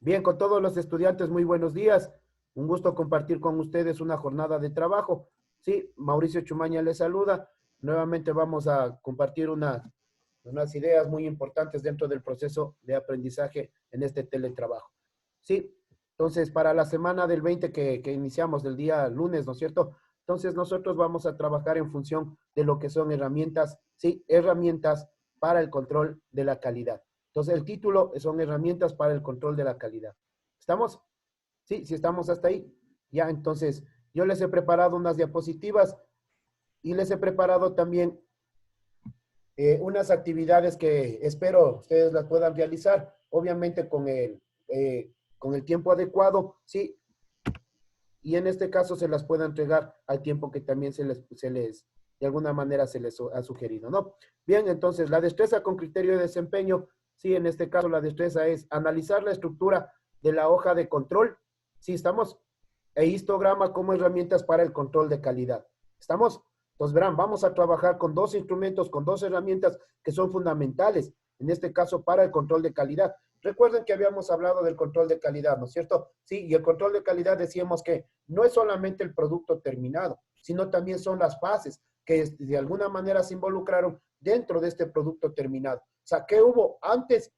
Bien, con todos los estudiantes, muy buenos días. Un gusto compartir con ustedes una jornada de trabajo. Sí, Mauricio Chumaña les saluda. Nuevamente vamos a compartir unas ideas muy importantes dentro del proceso de aprendizaje en este teletrabajo. Sí, entonces para la semana del 20 que iniciamos del día lunes, ¿no es cierto? Entonces nosotros vamos a trabajar en función de lo que son herramientas, sí, herramientas para el control de la calidad. Entonces, el título son herramientas para el control de la calidad. ¿Estamos? Sí, sí estamos hasta ahí. Ya, entonces, yo les he preparado unas diapositivas y les he preparado también unas actividades que espero ustedes las puedan realizar, obviamente con el tiempo adecuado, sí, y en este caso se las pueda entregar al tiempo que también de alguna manera se les ha sugerido, ¿no? Bien, entonces, la destreza con criterio de desempeño, sí, en este caso la destreza es analizar la estructura de la hoja de control, sí, estamos, e histograma como herramientas para el control de calidad. ¿Estamos? Entonces, verán, vamos a trabajar con dos instrumentos, con dos herramientas que son fundamentales, en este caso, para el control de calidad. Recuerden que habíamos hablado del control de calidad, ¿no es cierto? Sí, y el control de calidad decíamos que no es solamente el producto terminado, sino también son las fases que de alguna manera se involucraron dentro de este producto terminado. O sea, ¿qué hubo antes,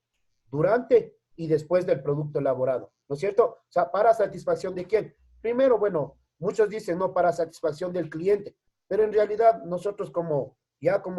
durante y después del producto elaborado? ¿No es cierto? O sea, ¿para satisfacción de quién? Primero, bueno, muchos dicen, no, para satisfacción del cliente, pero en realidad nosotros como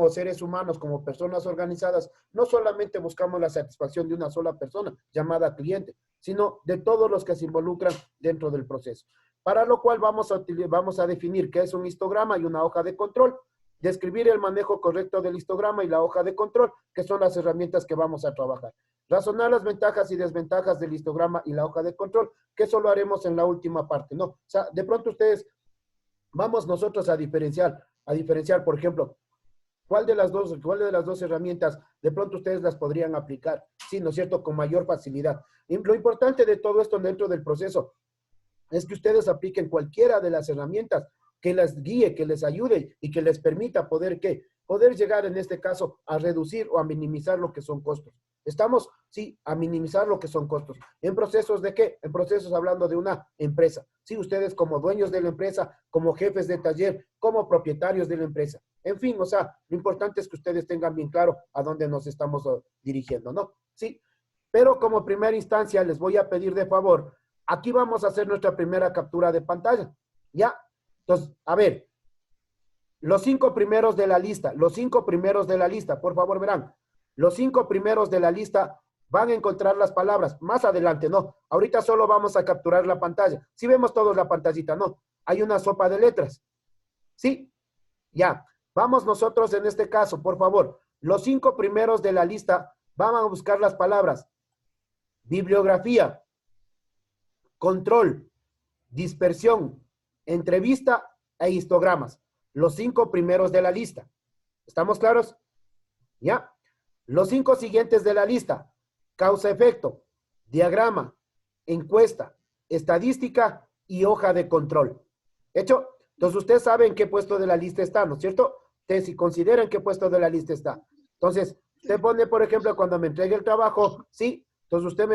seres humanos, como personas organizadas, no solamente buscamos la satisfacción de una sola persona llamada cliente, sino de todos los que se involucran dentro del proceso. Para lo cual vamos a definir qué es un histograma y una hoja de control, describir el manejo correcto del histograma y la hoja de control, que son las herramientas que vamos a trabajar. Razonar las ventajas y desventajas del histograma y la hoja de control, que eso lo haremos en la última parte, ¿no? O sea, de pronto ustedes, vamos nosotros a diferenciar, por ejemplo, ¿cuál de las dos herramientas de pronto ustedes las podrían aplicar? Sí, ¿no es cierto? Con mayor facilidad. Y lo importante de todo esto dentro del proceso es que ustedes apliquen cualquiera de las herramientas que les guíe, que les ayude y que les permita poder llegar en este caso a reducir o a minimizar lo que son costos. ¿Estamos? Sí, a minimizar lo que son costos. ¿En procesos de qué? En procesos hablando de una empresa. Sí, ustedes como dueños de la empresa, como jefes de taller, como propietarios de la empresa. En fin, o sea, lo importante es que ustedes tengan bien claro a dónde nos estamos dirigiendo, ¿no? Sí, pero como primera instancia les voy a pedir de favor, aquí vamos a hacer nuestra primera captura de pantalla, ¿ya? Entonces, a ver, los 5 primeros de la lista, por favor verán, los 5 primeros de la lista van a encontrar las palabras más adelante, ¿no? Ahorita solo vamos a capturar la pantalla. Si vemos todos la pantallita, ¿no? Hay una sopa de letras. ¿Sí? Ya. Vamos nosotros en este caso, por favor. Los 5 primeros de la lista van a buscar las palabras bibliografía, control, dispersión, entrevista e histogramas. Los 5 primeros de la lista. ¿Estamos claros? ¿Ya? Los 5 siguientes de la lista. Causa-efecto, diagrama, encuesta, estadística y hoja de control. ¿Hecho? Entonces, usted sabe en qué puesto de la lista está, ¿no es cierto? Usted si considera en qué puesto de la lista está. Entonces, usted pone, por ejemplo, cuando me entregue el trabajo, sí, entonces usted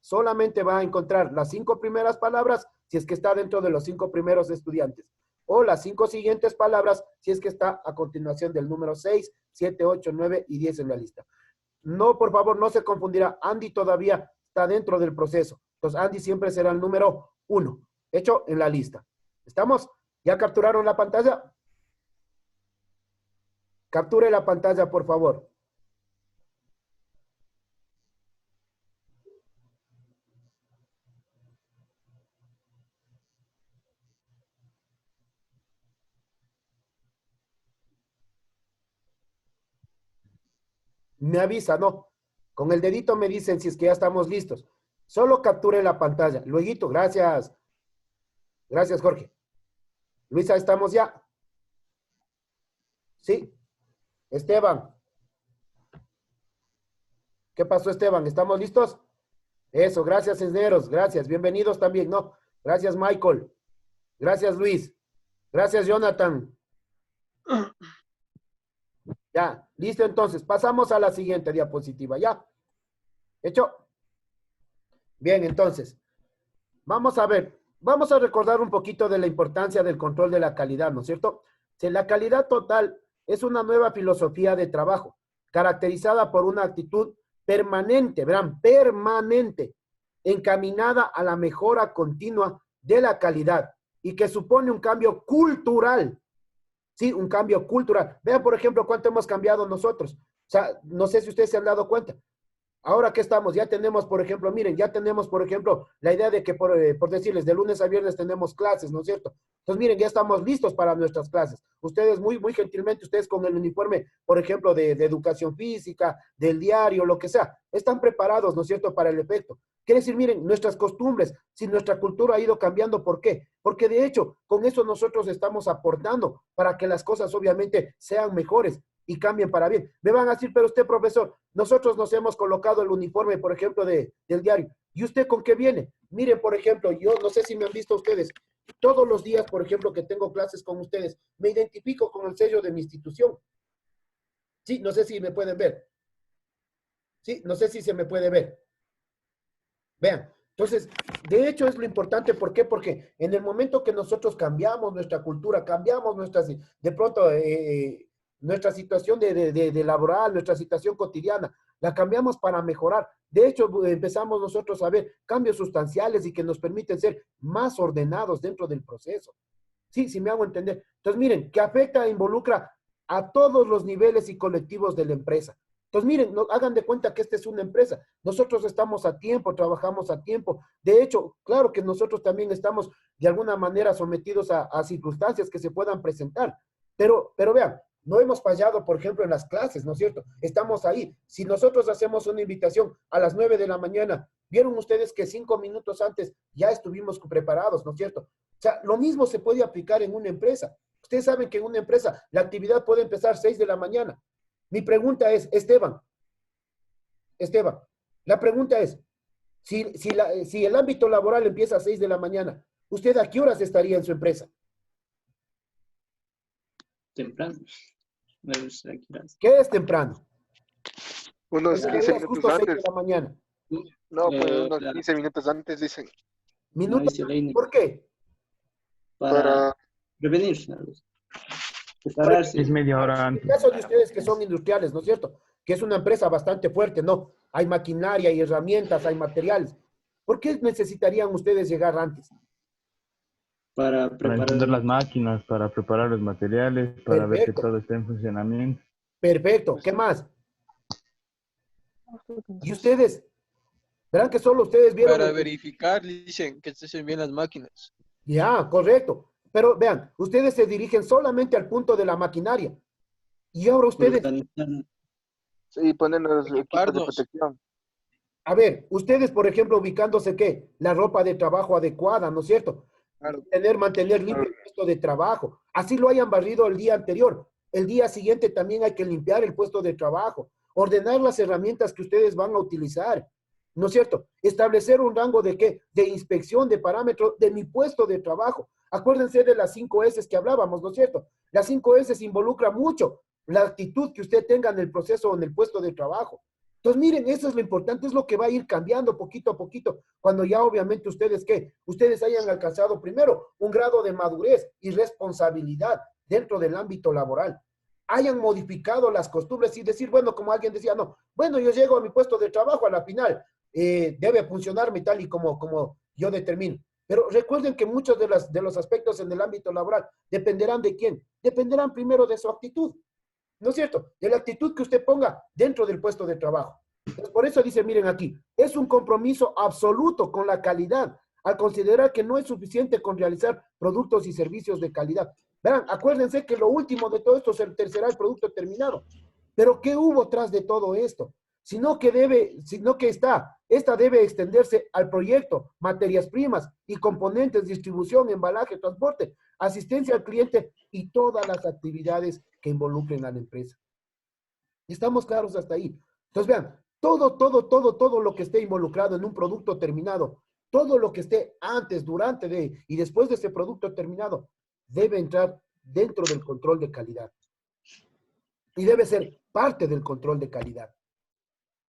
solamente va a encontrar las 5 primeras palabras si es que está dentro de los 5 primeros estudiantes. O las 5 siguientes palabras si es que está a continuación del número 6, 7, 8, 9 y 10 en la lista. No, por favor, no se confundirá. Andy todavía está dentro del proceso. Entonces, Andy siempre será el número 1, hecho en la lista. ¿Estamos? ¿Ya capturaron la pantalla? Capture la pantalla, por favor. Me avisa, ¿no? Con el dedito me dicen si es que ya estamos listos. Solo capture la pantalla. Lueguito, gracias. Gracias, Jorge. Luisa, ¿estamos ya? Sí. Esteban. ¿Qué pasó, Esteban? ¿Estamos listos? Eso, gracias, Cisneros. Gracias. Bienvenidos también, ¿no? Gracias, Michael. Gracias, Luis. Gracias, Jonathan. Ya, listo entonces. Pasamos a la siguiente diapositiva, ¿ya? ¿Hecho? Bien, entonces, vamos a ver, vamos a recordar un poquito de la importancia del control de la calidad, ¿no es cierto? Si la calidad total es una nueva filosofía de trabajo, caracterizada por una actitud permanente, verán, permanente, encaminada a la mejora continua de la calidad y que supone un cambio cultural. Sí, un cambio cultural. Vean, por ejemplo, cuánto hemos cambiado nosotros. O sea, no sé si ustedes se han dado cuenta. Ahora que estamos, ya tenemos, por ejemplo, miren, ya tenemos, por ejemplo, la idea de que, por decirles, de lunes a viernes tenemos clases, ¿no es cierto? Entonces, miren, ya estamos listos para nuestras clases. Ustedes, muy gentilmente, ustedes con el uniforme, por ejemplo, de educación física, del diario, lo que sea, están preparados, ¿no es cierto?, para el efecto. Quiere decir, miren, nuestras costumbres, si nuestra cultura ha ido cambiando, ¿por qué? Porque de hecho, con eso nosotros estamos aportando para que las cosas obviamente sean mejores y cambien para bien. Me van a decir, pero usted, profesor, nosotros nos hemos colocado el uniforme, por ejemplo, del diario. ¿Y usted con qué viene? Miren, por ejemplo, yo no sé si me han visto ustedes, todos los días, por ejemplo, que tengo clases con ustedes, me identifico con el sello de mi institución. Sí, no sé si me pueden ver. Sí, no sé si se me puede ver. Vean, entonces, de hecho es lo importante, ¿por qué? Porque en el momento que nosotros cambiamos nuestra cultura, cambiamos de pronto, nuestra situación de laboral, nuestra situación cotidiana, la cambiamos para mejorar. De hecho, empezamos nosotros a ver cambios sustanciales y que nos permiten ser más ordenados dentro del proceso. Sí, sí me hago entender. Entonces, miren, que afecta e involucra a todos los niveles y colectivos de la empresa. Entonces, miren, no, hagan de cuenta que esta es una empresa. Nosotros estamos a tiempo, trabajamos a tiempo. De hecho, claro que nosotros también estamos de alguna manera sometidos a circunstancias que se puedan presentar. Pero vean, no hemos fallado, por ejemplo, en las clases, ¿no es cierto? Estamos ahí. Si nosotros hacemos una invitación a las 9 de la mañana, vieron ustedes que 5 minutos antes ya estuvimos preparados, ¿no es cierto? O sea, lo mismo se puede aplicar en una empresa. Ustedes saben que en una empresa la actividad puede empezar 6 de la mañana. Mi pregunta es, Esteban, la pregunta es, si el ámbito laboral empieza a 6 de la mañana, ¿usted a qué horas estaría en su empresa? Temprano. ¿Qué es temprano? Unos Cuando 15 veías minutos justo 6 de antes. la mañana. No, pues unos La, 15 minutos antes dicen. como ¿Minutos? dice Leini, ¿Por qué? para Para. prevenir, Por prepararse. Es media hora el antes. caso de ustedes que son industriales, ¿no es cierto? Que es una empresa bastante fuerte, ¿no? Hay maquinaria, hay herramientas, hay materiales. ¿Por qué necesitarían ustedes llegar antes? Para Para preparar encender el las máquinas, para preparar los materiales, para ver que Perfecto, todo esté en funcionamiento. perfecto. ¿Qué más? Y ustedes, verán que solo ustedes vieron Para verificar, dicen que estén bien las máquinas. Ya, correcto. Pero vean, ustedes se dirigen solamente al punto de la maquinaria. Y ahora ustedes, organizar. Sí, ponen los equipos de Equiparnos. protección. a ver, ustedes, por ejemplo, ubicándose qué, la ropa de trabajo adecuada, ¿no es cierto? Claro. Mantener limpio el puesto de trabajo. Así lo hayan barrido el día anterior. El día siguiente también hay que limpiar el puesto de trabajo, ordenar las herramientas que ustedes van a utilizar, ¿no es cierto? Establecer un rango de qué, de inspección, de parámetro de mi puesto de trabajo. Acuérdense de las 5 S que hablábamos, ¿no es cierto? Las 5 S involucra mucho la actitud que usted tenga en el proceso o en el puesto de trabajo. Entonces, miren, eso es lo importante, es lo que va a ir cambiando poquito a poquito, cuando ya obviamente ustedes, ¿qué? Ustedes hayan alcanzado primero un grado de madurez y responsabilidad dentro del ámbito laboral, hayan modificado las costumbres y decir, bueno, como alguien decía, no, bueno, yo llego a mi puesto de trabajo a la final, debe funcionarme tal y como yo determino. Pero recuerden que muchos de los aspectos en el ámbito laboral dependerán de quién, dependerán primero de su actitud. ¿No es cierto? De la actitud que usted ponga dentro del puesto de trabajo. Entonces, por eso dice, miren aquí, es un compromiso absoluto con la calidad, al considerar que no es suficiente con realizar productos y servicios de calidad. Verán, acuérdense que lo último de todo esto será el producto terminado. Pero ¿qué hubo tras de todo esto? Esta debe extenderse al proyecto, materias primas y componentes, distribución, embalaje, transporte, asistencia al cliente y todas las actividades que involucren a la empresa. ¿Estamos claros hasta ahí? Entonces vean, todo lo que esté involucrado en un producto terminado, todo lo que esté antes, durante y después de ese producto terminado, debe entrar dentro del control de calidad. Y debe ser parte del control de calidad.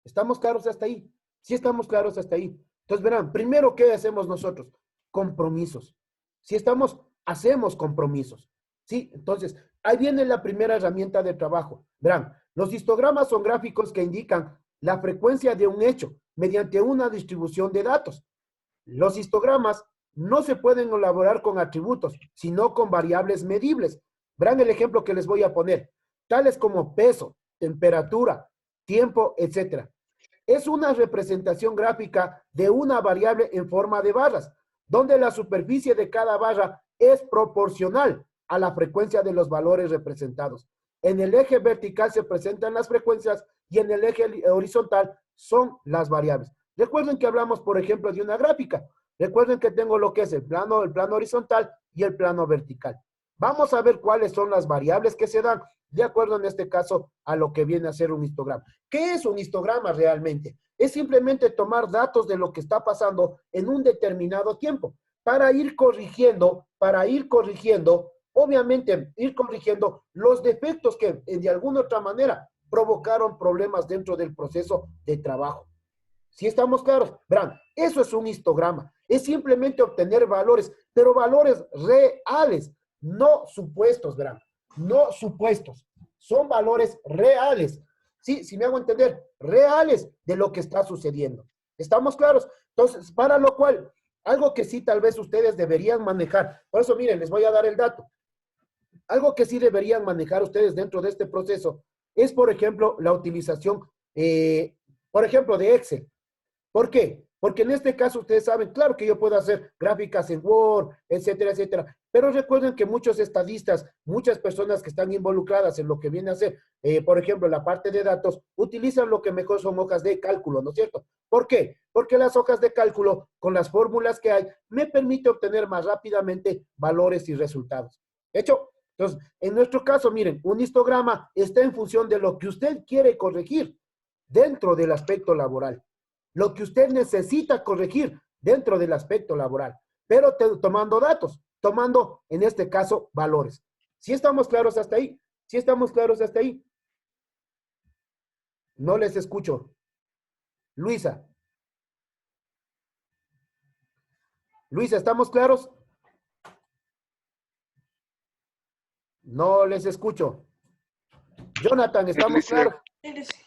¿Estamos claros hasta ahí? Sí estamos claros hasta ahí. Entonces, verán, primero, ¿qué hacemos nosotros? Compromisos. Si estamos, hacemos compromisos. ¿Sí? Entonces, ahí viene la primera herramienta de trabajo. Verán, los histogramas son gráficos que indican la frecuencia de un hecho mediante una distribución de datos. Los histogramas no se pueden elaborar con atributos, sino con variables medibles. Verán el ejemplo que les voy a poner, tales como peso, temperatura, tiempo, etc. Es una representación gráfica de una variable en forma de barras, donde la superficie de cada barra es proporcional a la frecuencia de los valores representados. En el eje vertical se presentan las frecuencias y en el eje horizontal son las variables. Recuerden que hablamos, por ejemplo, de una gráfica. Recuerden que tengo lo que es el plano horizontal y el plano vertical. Vamos a ver cuáles son las variables que se dan de acuerdo en este caso a lo que viene a ser un histograma. ¿Qué es un histograma realmente? Es simplemente tomar datos de lo que está pasando en un determinado tiempo para ir corrigiendo, obviamente ir corrigiendo los defectos que de alguna otra manera provocaron problemas dentro del proceso de trabajo. ¿Sí estamos claros? Verán, eso es un histograma. Es simplemente obtener valores, pero valores reales, no supuestos, verán. No supuestos. Son valores reales. Sí, si me hago entender, reales de lo que está sucediendo. ¿Estamos claros? Entonces, para lo cual, algo que sí tal vez ustedes deberían manejar. Por eso, miren, les voy a dar el dato. Algo que sí deberían manejar ustedes dentro de este proceso es, por ejemplo, la utilización, por ejemplo, de Excel. ¿Por qué? Porque en este caso ustedes saben, claro que yo puedo hacer gráficas en Word, etcétera, etcétera, pero recuerden que muchos estadistas, muchas personas que están involucradas en lo que viene a ser, por ejemplo, la parte de datos, utilizan lo que mejor son hojas de cálculo, ¿no es cierto? ¿Por qué? Porque las hojas de cálculo, con las fórmulas que hay, me permite obtener más rápidamente valores y resultados. ¿Hecho? Entonces, en nuestro caso, miren, un histograma está en función de lo que usted quiere corregir dentro del aspecto laboral. Lo que usted necesita corregir dentro del aspecto laboral, pero tomando datos, tomando, en este caso, valores. ¿Sí estamos claros hasta ahí? ¿Sí estamos claros hasta ahí? No les escucho. Luisa. Luisa, ¿estamos claros? No les escucho. Jonathan, ¿estamos claros?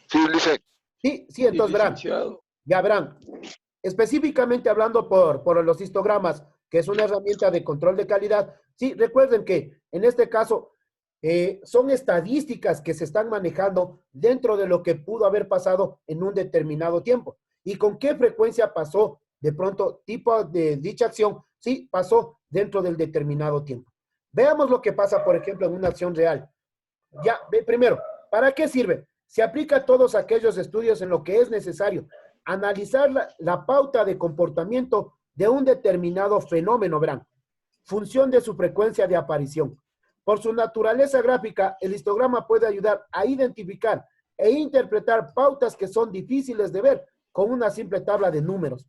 Sí, Ulises. Sí, entonces verán. Ya verán. Específicamente hablando por los histogramas, que es una herramienta de control de calidad, sí, recuerden que en este caso son estadísticas que se están manejando dentro de lo que pudo haber pasado en un determinado tiempo. ¿Y con qué frecuencia pasó de pronto tipo de dicha acción? Sí, pasó dentro del determinado tiempo. Veamos lo que pasa, por ejemplo, en una acción real. Ya, primero, ¿para qué sirve? Se aplica a todos aquellos estudios en lo que es necesario analizar la pauta de comportamiento de un determinado fenómeno, verán, función de su frecuencia de aparición. Por su naturaleza gráfica, el histograma puede ayudar a identificar e interpretar pautas que son difíciles de ver con una simple tabla de números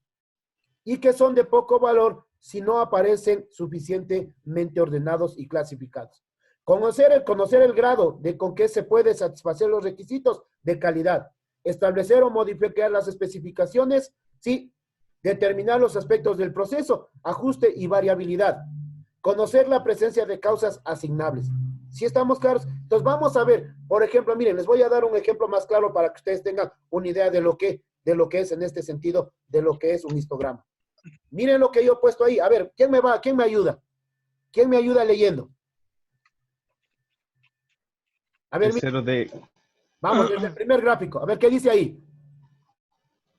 y que son de poco valor si no aparecen suficientemente ordenados y clasificados. Conocer el grado de con que se puede satisfacer los requisitos de calidad. Establecer o modificar las especificaciones, sí. Determinar los aspectos del proceso, ajuste y variabilidad. Conocer la presencia de causas asignables. ¿Sí estamos claros? Entonces vamos a ver, por ejemplo, miren, les voy a dar un ejemplo más claro para que ustedes tengan una idea de lo que es en este sentido, de lo que es un histograma. Miren lo que yo he puesto ahí. A ver, ¿quién me ayuda? ¿Quién me ayuda leyendo? A ver, Tercero D. Vamos, desde el primer gráfico. A ver, ¿qué dice ahí?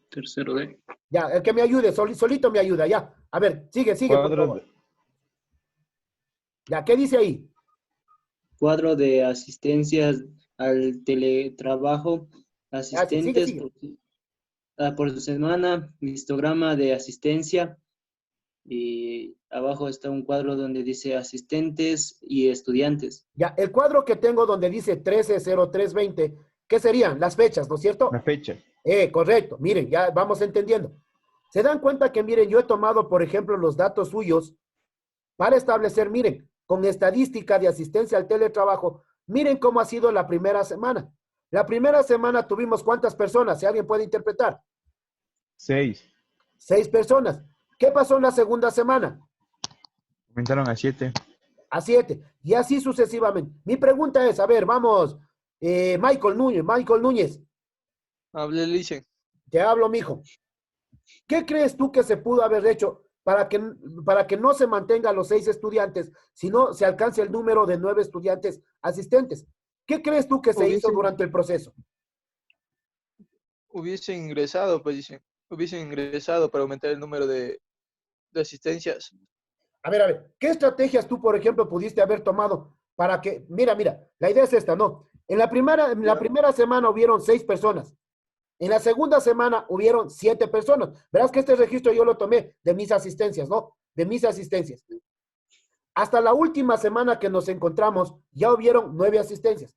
Tercero D. Ya, el que me ayude, solito me ayuda, ya. A ver, sigue, por favor. Ya, ¿qué dice ahí? Cuadro de asistencias al teletrabajo, asistentes sigue. por semana, histograma de asistencia, y abajo está un cuadro donde dice asistentes y estudiantes. Ya, el cuadro que tengo donde dice 130320, ¿qué serían? Las fechas, ¿no es cierto? La fecha. Correcto. Miren, ya vamos entendiendo. Se dan cuenta que, miren, yo he tomado, por ejemplo, los datos suyos para establecer, miren, con estadística de asistencia al teletrabajo, miren cómo ha sido la primera semana. La primera semana tuvimos ¿cuántas personas? Si alguien puede interpretar. 6. 6 personas. ¿Qué pasó en la segunda semana? Aumentaron a 7. A 7. Y así sucesivamente. Mi pregunta es, a ver, vamos, Michael Núñez, Hablé, dicen. te hablo, mijo. ¿Qué crees tú que se pudo haber hecho para que no se mantengan los 6 estudiantes, sino se alcance el número de 9 estudiantes asistentes? ¿Qué crees tú que se hizo durante el proceso? Hubiesen ingresado, pues dicen. Hubiesen ingresado para aumentar el número de asistencias. A ver, ¿qué estrategias tú, por ejemplo, pudiste haber tomado para que, mira, la idea es esta, ¿no? En la primera semana hubieron 6 personas. En la segunda semana hubieron 7 personas. Verás que este registro yo lo tomé de mis asistencias, ¿no? De mis asistencias. Hasta la última semana que nos encontramos, ya hubieron 9 asistencias.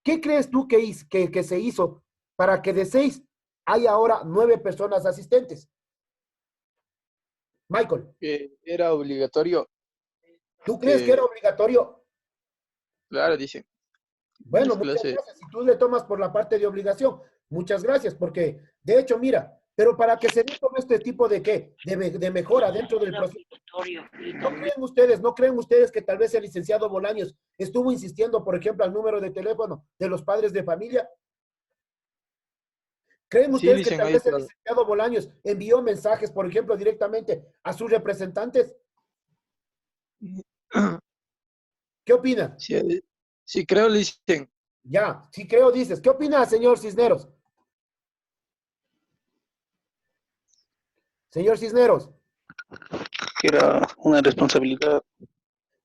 ¿Qué crees tú que se hizo para que de 6 hay ahora 9 personas asistentes? Michael. Que era obligatorio. ¿Tú crees que era obligatorio? Claro, dicen. Bueno, muchas gracias. Si tú le tomas por la parte de obligación, muchas gracias, porque de hecho, mira, pero para que se dé todo este tipo de ¿qué? De mejora dentro del proceso. ¿No creen ustedes que tal vez el licenciado Bolaños estuvo insistiendo, por ejemplo, al número de teléfono de los padres de familia? ¿Creen ustedes que tal vez el licenciado Bolaños envió mensajes, por ejemplo, directamente a sus representantes? ¿Qué opinan? Sí creo, dicen. Ya, sí creo, dices. ¿Qué opina, señor Cisneros? Señor Cisneros. Era una responsabilidad.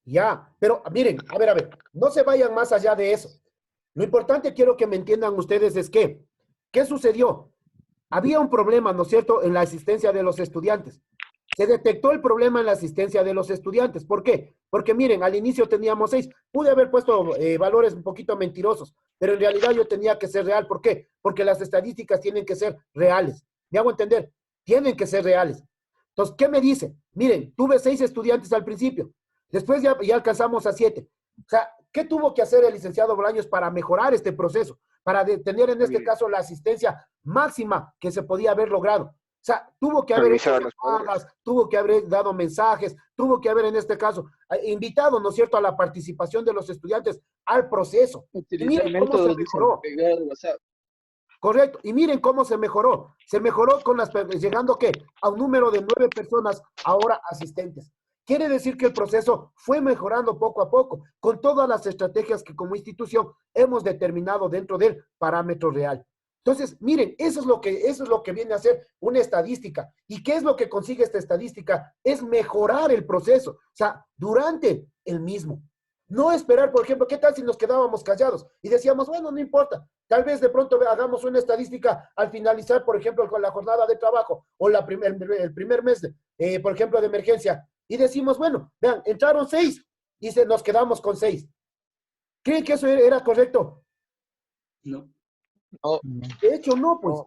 Ya, pero miren, a ver, no se vayan más allá de eso. Lo importante quiero que me entiendan ustedes es que, ¿qué sucedió? Había un problema, ¿no es cierto?, en la asistencia de los estudiantes. Se detectó el problema en la asistencia de los estudiantes. ¿Por qué? Porque miren, al inicio teníamos 6. Pude haber puesto valores un poquito mentirosos, pero en realidad yo tenía que ser real. ¿Por qué? Porque las estadísticas tienen que ser reales. ¿Me hago entender? Tienen que ser reales. Entonces, ¿qué me dice? Miren, tuve 6 estudiantes al principio. Después ya alcanzamos a 7. O sea, ¿qué tuvo que hacer el licenciado Bolaños para mejorar este proceso? Para tener en este caso la asistencia máxima que se podía haber logrado. O sea, tuvo que haber hecho llamadas, tuvo que haber dado mensajes, tuvo que haber en este caso invitado, ¿no es cierto?, a la participación de los estudiantes al proceso. Y miren cómo se mejoró. Correcto. Y miren cómo se mejoró. Se mejoró llegando ¿qué? A un número de 9 personas ahora asistentes. Quiere decir que el proceso fue mejorando poco a poco, con todas las estrategias que como institución hemos determinado dentro del parámetro real. Entonces, miren, eso es lo que viene a ser una estadística. ¿Y qué es lo que consigue esta estadística? Es mejorar el proceso, o sea, durante el mismo. No esperar, por ejemplo, ¿qué tal si nos quedábamos callados? Y decíamos, bueno, no importa, tal vez de pronto hagamos una estadística al finalizar, por ejemplo, con la jornada de trabajo o el primer mes, por ejemplo, de emergencia. Y decimos, bueno, vean, entraron 6 y nos quedamos con 6. ¿Creen que eso era correcto? No. No. De hecho, no, pues.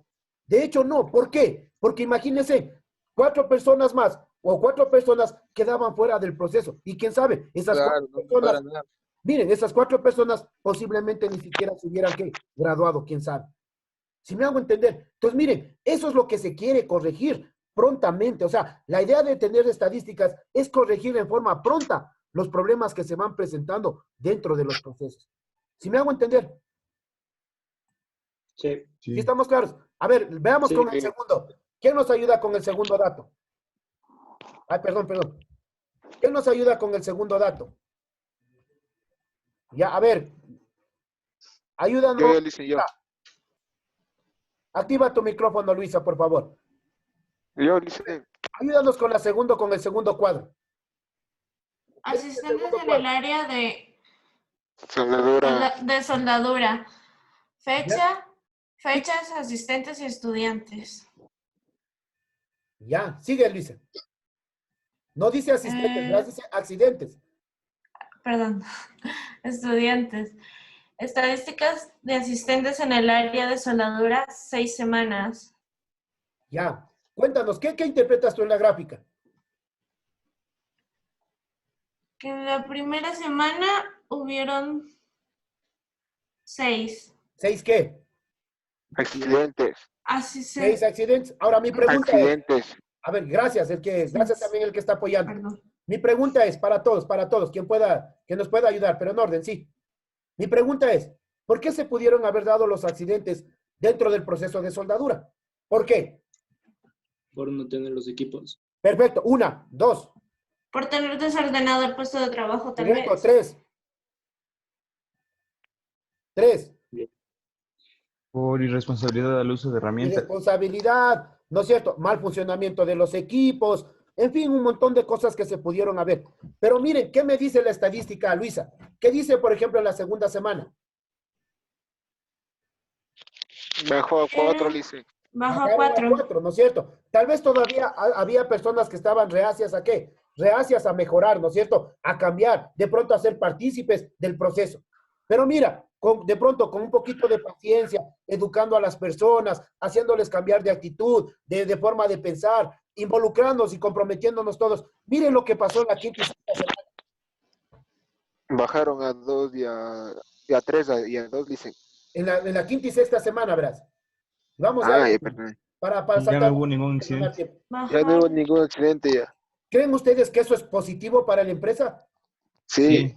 De hecho, no. ¿Por qué? Porque imagínense, 4 personas más o 4 personas quedaban fuera del proceso. Y quién sabe, esas 4 personas, miren, esas 4 personas posiblemente ni siquiera se hubieran graduado, quién sabe. Si me hago entender. Entonces, miren, eso es lo que se quiere corregir prontamente. O sea, la idea de tener estadísticas es corregir en forma pronta los problemas que se van presentando dentro de los procesos. ¿Si me hago entender? Sí. ¿Sí estamos claros? A ver, veamos con el segundo. ¿Quién nos ayuda con el segundo dato? Ay, perdón. ¿Quién nos ayuda con el segundo dato? Ya, a ver. Ayúdanos. Yo. Activa tu micrófono, Luisa, por favor. Yo, dice. Ayúdanos con el segundo cuadro. Asistentes en el área de soldadura. Fechas, asistentes y estudiantes. Ya, sigue, Luisa. No dice asistentes, dice accidentes. Perdón, estudiantes. Estadísticas de asistentes en el área de soldadura, 6 semanas. Ya, cuéntanos, ¿qué interpretas tú en la gráfica? Que en la primera semana hubieron 6. ¿6 qué? Accidentes. 6 accidentes. Ahora mi pregunta es, A ver, gracias, gracias también el que está apoyando. Perdón. Mi pregunta es para todos, quien nos pueda ayudar, pero en orden, sí. Mi pregunta es, ¿por qué se pudieron haber dado los accidentes dentro del proceso de soldadura? ¿Por qué? Por no tener los equipos. Perfecto, 1, 2, Por tener desordenado el puesto de trabajo, tal perfecto, vez. 3. Por irresponsabilidad al uso de herramientas. Irresponsabilidad, ¿no es cierto? Mal funcionamiento de los equipos, en fin, un montón de cosas que se pudieron haber. Pero miren, ¿qué me dice la estadística, Luisa? ¿Qué dice, por ejemplo, en la segunda semana? Bajó a 4, dice. Bajo a Bajaron a 4. 4, ¿no es cierto? Tal vez todavía había personas que estaban reacias a ¿qué? Reacias a mejorar, ¿no es cierto? A cambiar, de pronto a ser partícipes del proceso. Pero mira, de pronto con un poquito de paciencia, educando a las personas, haciéndoles cambiar de actitud, de forma de pensar, involucrándonos y comprometiéndonos todos. Miren lo que pasó en la quinta y sexta semana. Bajaron a 2 y a 3 y a 2, dicen. En la quinta y sexta semana, verás. Vamos Ah, a ya, perdón. para Ya saltar. no hubo ningún incidente. Ya no hubo ningún accidente ya. ¿Creen ustedes que eso es positivo para la empresa? Sí.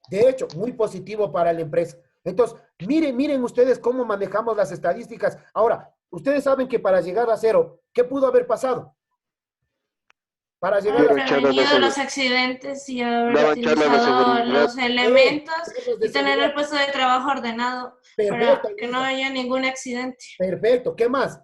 De hecho, muy positivo para la empresa. Entonces, miren ustedes cómo manejamos las estadísticas. Ahora, ustedes saben que para llegar a 0, ¿qué pudo haber pasado? Para llegar Pero a Prevenido los accidentes y haber daban charlas de utilizado seguridad. los elementos de y tener seguridad. el puesto de trabajo ordenado Perfecto, para que no haya ningún accidente. Perfecto. ¿Qué más?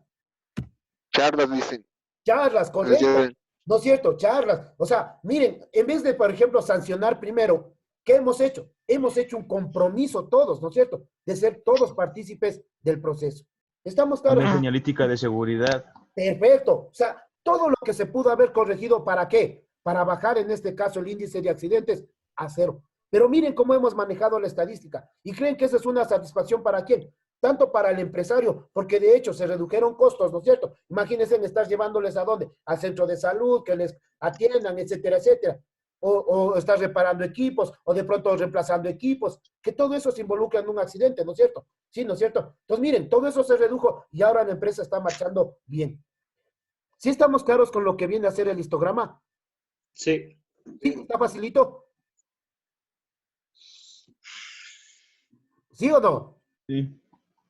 Charlas, dicen. Charlas, Les correcto. llevan. ¿No es cierto? Charlas. O sea, miren, en vez de, por ejemplo, sancionar primero, ¿qué hemos hecho? Hemos hecho un compromiso todos, ¿no es cierto? De ser todos partícipes del proceso. ¿Estamos claros? Una señalítica de seguridad. Perfecto. O sea, todo lo que se pudo haber corregido, ¿para qué? Para bajar, en este caso, el índice de accidentes a 0. Pero miren cómo hemos manejado la estadística. ¿Y creen que esa es una satisfacción para quién? Tanto para el empresario, porque de hecho se redujeron costos, ¿no es cierto? Imagínense en estar llevándoles ¿a dónde? Al centro de salud, que les atiendan, etcétera, etcétera. O estar reparando equipos, o de pronto reemplazando equipos, que todo eso se involucra en un accidente, ¿no es cierto? Sí, ¿no es cierto? Entonces, miren, todo eso se redujo y ahora la empresa está marchando bien. ¿Sí estamos claros con lo que viene a ser el histograma? Sí. ¿Sí? ¿Está facilito? ¿Sí o no? Sí.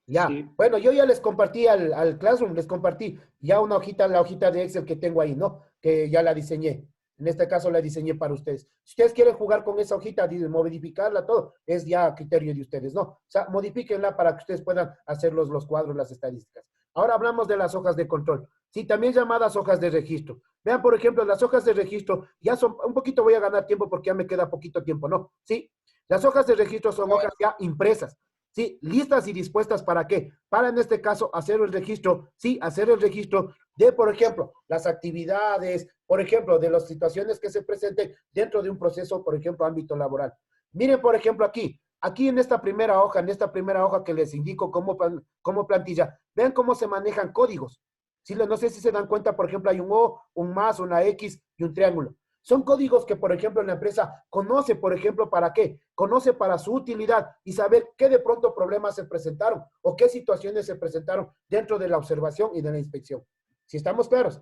Ya. Sí. Bueno, yo ya les compartí al Classroom, les compartí ya una hojita, la hojita de Excel que tengo ahí, ¿no? Que ya la diseñé. En este caso la diseñé para ustedes. Si ustedes quieren jugar con esa hojita, modificarla, todo, es ya a criterio de ustedes, ¿no? O sea, modifíquenla para que ustedes puedan hacer los cuadros, las estadísticas. Ahora hablamos de las hojas de control. Sí, también llamadas hojas de registro. Vean, por ejemplo, las hojas de registro ya son, un poquito voy a ganar tiempo porque ya me queda poquito tiempo, ¿no? Sí, las hojas de registro son hojas ya impresas. Sí, listas y dispuestas ¿para qué? Para en este caso hacer el registro, sí, hacer el registro de, por ejemplo, las actividades, por ejemplo, de las situaciones que se presenten dentro de un proceso, por ejemplo, ámbito laboral. Miren, por ejemplo, aquí en esta primera hoja que les indico como plantilla, vean cómo se manejan códigos. Sí, no sé si se dan cuenta, por ejemplo, hay un O, un más, una X y un triángulo. Son códigos que, por ejemplo, la empresa conoce, por ejemplo, ¿para qué? Conoce para su utilidad y saber qué de pronto problemas se presentaron o qué situaciones se presentaron dentro de la observación y de la inspección. ¿Sí estamos claros?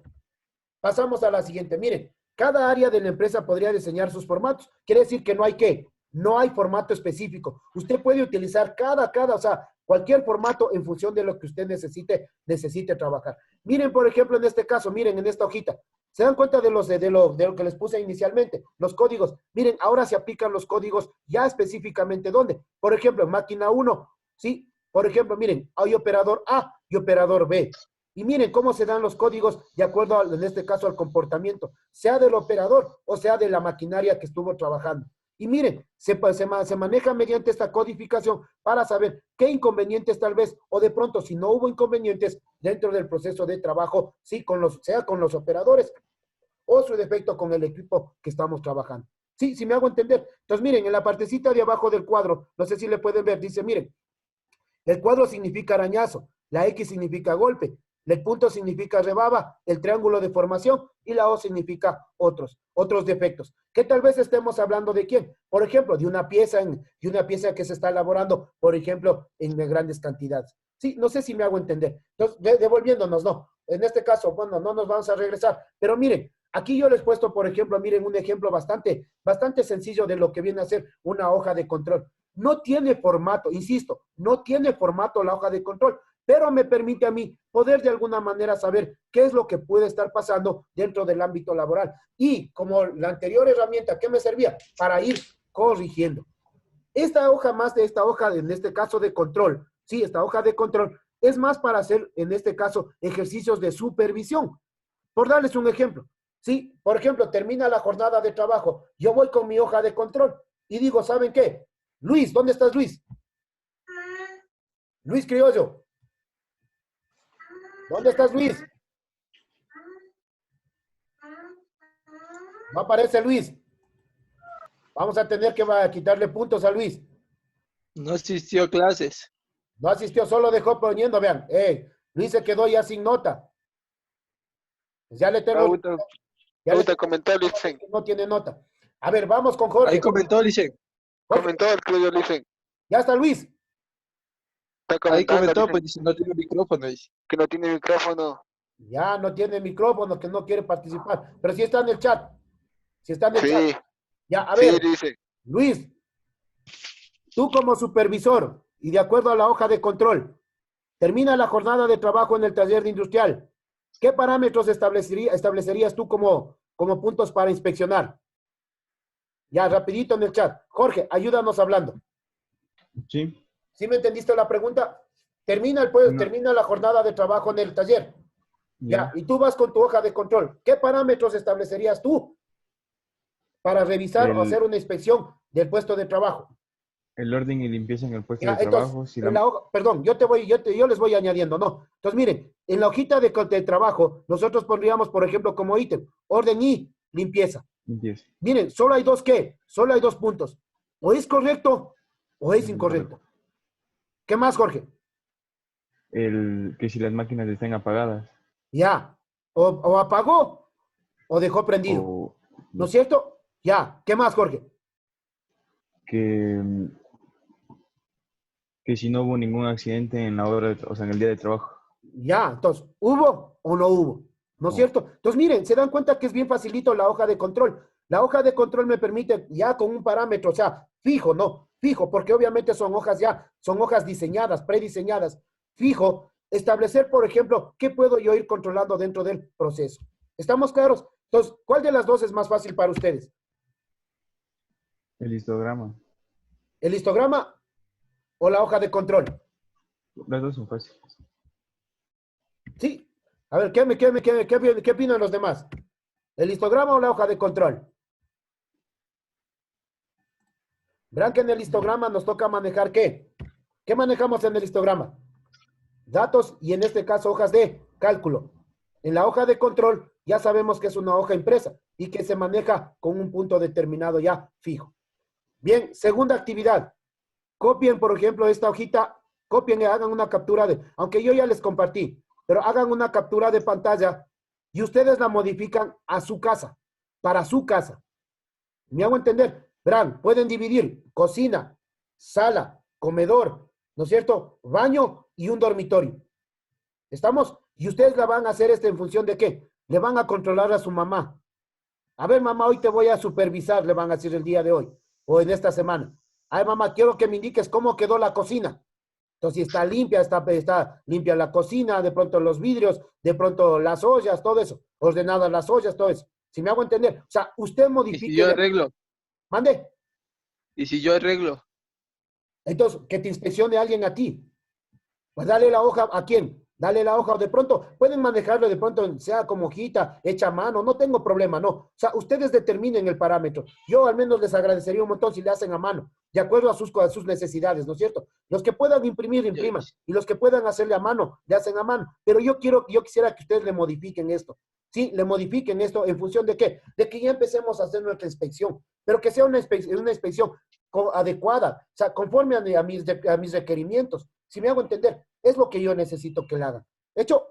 Pasamos a la siguiente. Miren, cada área de la empresa podría diseñar sus formatos. Quiere decir que no hay ¿qué? No hay formato específico. Usted puede utilizar o sea, cualquier formato en función de lo que usted necesite trabajar. Miren, por ejemplo, en este caso, miren, en esta hojita. ¿Se dan cuenta de lo que les puse inicialmente? Los códigos. Miren, ahora se aplican los códigos ya específicamente ¿dónde? Por ejemplo, en máquina 1, ¿sí? Por ejemplo, miren, hay operador A y operador B. Y miren cómo se dan los códigos de acuerdo, en este caso, al comportamiento, sea del operador o sea de la maquinaria que estuvo trabajando. Y miren, se maneja mediante esta codificación para saber qué inconvenientes tal vez, o de pronto, si no hubo inconvenientes dentro del proceso de trabajo, sí, sea con los operadores o su defecto con el equipo que estamos trabajando. Sí, sí me hago entender. Entonces, miren, en la partecita de abajo del cuadro, no sé si le pueden ver, dice, miren, el cuadro significa arañazo, la X significa golpe, el punto significa rebaba, el triángulo de formación y la O significa otros defectos. Que tal vez estemos hablando de quién. Por ejemplo, de una pieza que se está elaborando, por ejemplo, en grandes cantidades. Sí, no sé si me hago entender. Entonces, devolviéndonos, no. En este caso, bueno, no nos vamos a regresar. Pero miren, aquí yo les he puesto, por ejemplo, miren, un ejemplo bastante sencillo de lo que viene a ser una hoja de control. No tiene formato, insisto, no tiene formato la hoja de control, pero me permite a mí poder de alguna manera saber qué es lo que puede estar pasando dentro del ámbito laboral. Y como la anterior herramienta, ¿qué me servía? Para ir corrigiendo. Esta hoja más de esta hoja, en este caso de control, sí, esta hoja de control, es más para hacer, en este caso, ejercicios de supervisión. Por darles un ejemplo, sí, por ejemplo, termina la jornada de trabajo, yo voy con mi hoja de control y digo, ¿saben qué? Luis, ¿dónde estás, Luis? Luis Criollo. ¿Dónde estás, Luis? No aparece Luis. Vamos a tener que quitarle puntos a Luis. No asistió a clases. No asistió, solo dejó poniendo, vean. Luis se quedó ya sin nota. Pues ya le tengo... Ahorita comentó, dicen. No tiene nota. A ver, vamos con Jorge. Ahí comentó, dicen. Comentó el Claudio, dicen. Ya está Luis. Está Ahí comentando, comentó, dicen pues dice, no tiene micrófono, dice. que no tiene micrófono. Ya no tiene micrófono, que no quiere participar. Pero sí está en el chat. Sí está en el Sí, chat. Ya, a sí, ver, dice. Luis, tú como supervisor y de acuerdo a la hoja de control, termina la jornada de trabajo en el taller de industrial. ¿Qué parámetros establecerías tú como puntos para inspeccionar? Ya, rapidito en el chat. Jorge, ayúdanos hablando. Sí. ¿Sí me entendiste la pregunta? Termina la jornada de trabajo en el taller. Ya, y tú vas con tu hoja de control. ¿Qué parámetros establecerías tú para revisar o hacer una inspección del puesto de trabajo? El orden y limpieza en el puesto Ya, de entonces, trabajo. Si perdón, yo les voy añadiendo, no. Entonces, miren, en la hojita de trabajo, nosotros pondríamos, por ejemplo, como ítem, orden y limpieza. limpieza. Miren, solo hay dos puntos. O es correcto o es incorrecto. ¿Qué más, Jorge? Que si las máquinas estén apagadas. Ya, o apagó o dejó prendido. O ¿No es cierto? Ya, ¿qué más, Jorge? que si no hubo ningún accidente en la hora, o sea, en el día de trabajo. Ya, entonces, ¿hubo o no hubo? ¿No es cierto? Entonces, miren, se dan cuenta que es bien facilito la hoja de control. La hoja de control me permite ya con un parámetro, o sea, fijo, ¿no? Fijo, porque obviamente son hojas diseñadas, prediseñadas. Fijo, establecer, por ejemplo, qué puedo yo ir controlando dentro del proceso. ¿Estamos claros? Entonces, ¿cuál de las dos es más fácil para ustedes? El histograma. ¿El histograma o la hoja de control? Las dos son fáciles. Sí. A ver, ¿qué opinan los demás? ¿El histograma o la hoja de control? Verán que en el histograma nos toca manejar ¿qué? ¿Qué manejamos en el histograma? Datos y en este caso hojas de cálculo. En la hoja de control ya sabemos que es una hoja impresa y que se maneja con un punto determinado ya fijo. Bien, segunda actividad. Copien, por ejemplo, esta hojita, copien y hagan una captura aunque yo ya les compartí, pero hagan una captura de pantalla y ustedes la modifican a su casa, para su casa. ¿Me hago entender? Verán, pueden dividir cocina, sala, comedor, ¿no es cierto? Baño y un dormitorio. ¿Estamos? Y ustedes la van a hacer en función de ¿qué? Le van a controlar a su mamá. A ver, mamá, hoy te voy a supervisar, le van a decir el día de hoy o en esta semana. Ay, mamá, quiero que me indiques cómo quedó la cocina. Entonces, si está limpia, está limpia la cocina, de pronto los vidrios, de pronto las ollas, todo eso. Ordenadas las ollas, todo eso. Si me hago entender. O sea, usted modifique. ¿Y si yo arreglo? Mande. ¿Y si yo arreglo? Entonces, que te inspeccione alguien a ti. Pues dale la hoja, ¿a quién? Dale la hoja, o de pronto, pueden manejarlo de pronto, sea como hojita, hecha a mano, no tengo problema, no. O sea, ustedes determinen el parámetro. Yo al menos les agradecería un montón si le hacen a mano, de acuerdo a sus necesidades, ¿no es cierto? Los que puedan imprimir, impriman, y los que puedan hacerle a mano, le hacen a mano. Pero yo quisiera que ustedes le modifiquen esto. Sí, le modifiquen esto en función de qué? De que ya empecemos a hacer nuestra inspección, pero que sea una inspección adecuada, o sea, conforme a mis requerimientos. Si me hago entender, es lo que yo necesito que le hagan. ¿Hecho?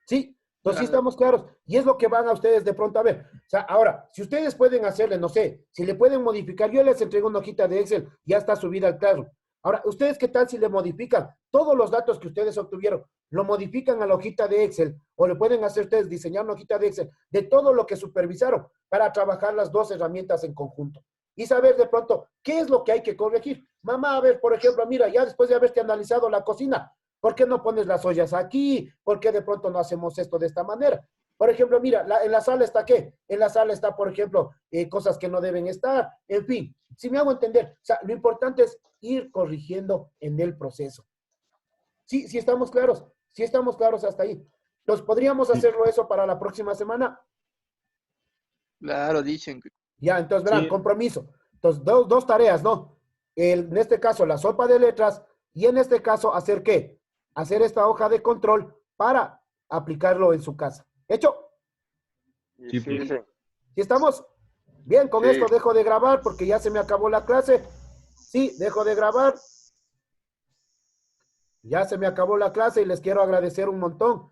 Sí. Entonces sí estamos claros. Y es lo que van a ustedes de pronto a ver. O sea, ahora, si ustedes pueden hacerle, no sé, si le pueden modificar, yo les entrego una hojita de Excel, ya está subida al Classroom. Ahora, ¿ustedes qué tal si le modifican? todos los datos que ustedes obtuvieron, lo modifican a la hojita de Excel o le pueden hacer ustedes diseñar una hojita de Excel de todo lo que supervisaron para trabajar las dos herramientas en conjunto y saber de pronto qué es lo que hay que corregir. Mamá, a ver, por ejemplo, mira, ya después de haberte analizado la cocina, ¿por qué no pones las ollas aquí? ¿Por qué de pronto no hacemos esto de esta manera? Por ejemplo, mira, en la sala está ¿qué? En la sala está, por ejemplo, cosas que no deben estar. En fin, si me hago entender, o sea, lo importante es ir corrigiendo en el proceso. Sí, sí estamos claros. Sí estamos claros hasta ahí. Entonces, ¿podríamos hacerlo eso para la próxima semana? Claro, dicen que Ya, entonces, verán, Sí. compromiso. Entonces, dos tareas, ¿no? En este caso, la sopa de letras y en este caso, ¿hacer qué? Hacer esta hoja de control para aplicarlo en su casa. ¿Hecho? Sí, Sí, profe. ¿Sí estamos? Bien, con Sí. esto dejo de grabar porque ya se me acabó la clase. Sí, dejo de grabar. Ya se me acabó la clase y les quiero agradecer un montón